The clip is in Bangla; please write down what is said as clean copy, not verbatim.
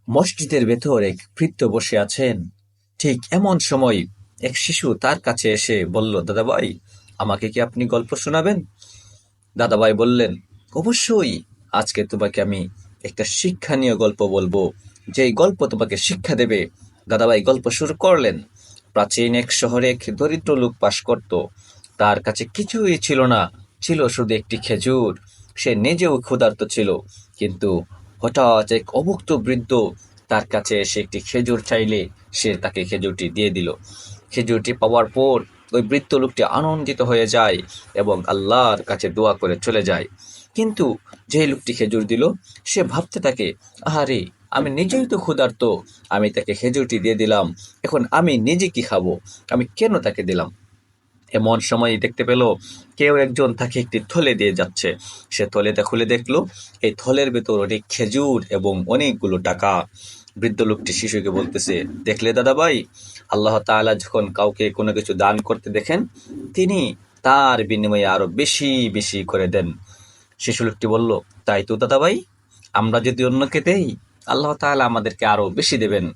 মসজিদের ভেতর এক বৃদ্ধ বসে আছেন। ঠিক এমন সময় এক শিশু তার কাছে এসে বলল, দাদাভাই, আমাকে কি আপনি গল্প শোনাবেন? দাদাভাই বললেন, অবশ্যই। আজকে তোমাকে আমি একটা শিক্ষণীয় গল্প বলবো, যেই গল্প তোমাকে শিক্ষা দেবে। দাদাভাই গল্প শুরু করলেন। প্রাচীন এক শহরে এক দরিদ্র লোক বাস করত। তার কাছে কিছুই ছিল না, ছিল শুধু একটি খেজুর। সে নিজেও ক্ষুধার্ত ছিল, কিন্তু হঠাৎ এক অভুক্ত বৃদ্ধ তার কাছে এসে একটি খেজুর চাইলে সে তাকে খেজুরটি দিয়ে দিল। খেজুরটি পাওয়ার পর ওই বৃদ্ধ লোকটি আনন্দিত হয়ে যায় এবং আল্লাহর কাছে দোয়া করে চলে যায়। কিন্তু যে লোকটি খেজুর দিল, সে ভাবতে থাকে, আহারে, আমি নিজেই তো ক্ষুধার্ত, আমি তাকে খেজুরটি দিয়ে দিলাম, এখন আমি নিজে কি খাবো, আমি কেন তাকে দিলাম? এমন সময় দেখতে পেল কেউ একজন তাকে একটি থলে দিয়ে যাচ্ছে। সে থলেটা খুলে দেখলো, এই থলের ভেতর অনেক খেজুর এবং অনেকগুলো টাকা। বৃদ্ধ লোকটি শিশুকে বলতেছে, দেখলে দাদাভাই, আল্লাহ তাআলা যখন কাউকে কোনো কিছু দান করতে দেখেন, তিনি তার বিনিময়ে আরো বেশি বেশি করে দেন। শিশু লোকটি বলল, তাই তো দাদাভাই, আমরা যদি অন্যকে দেই, আল্লাহ তাআলা আমাদেরকে আরো বেশি দেবেন।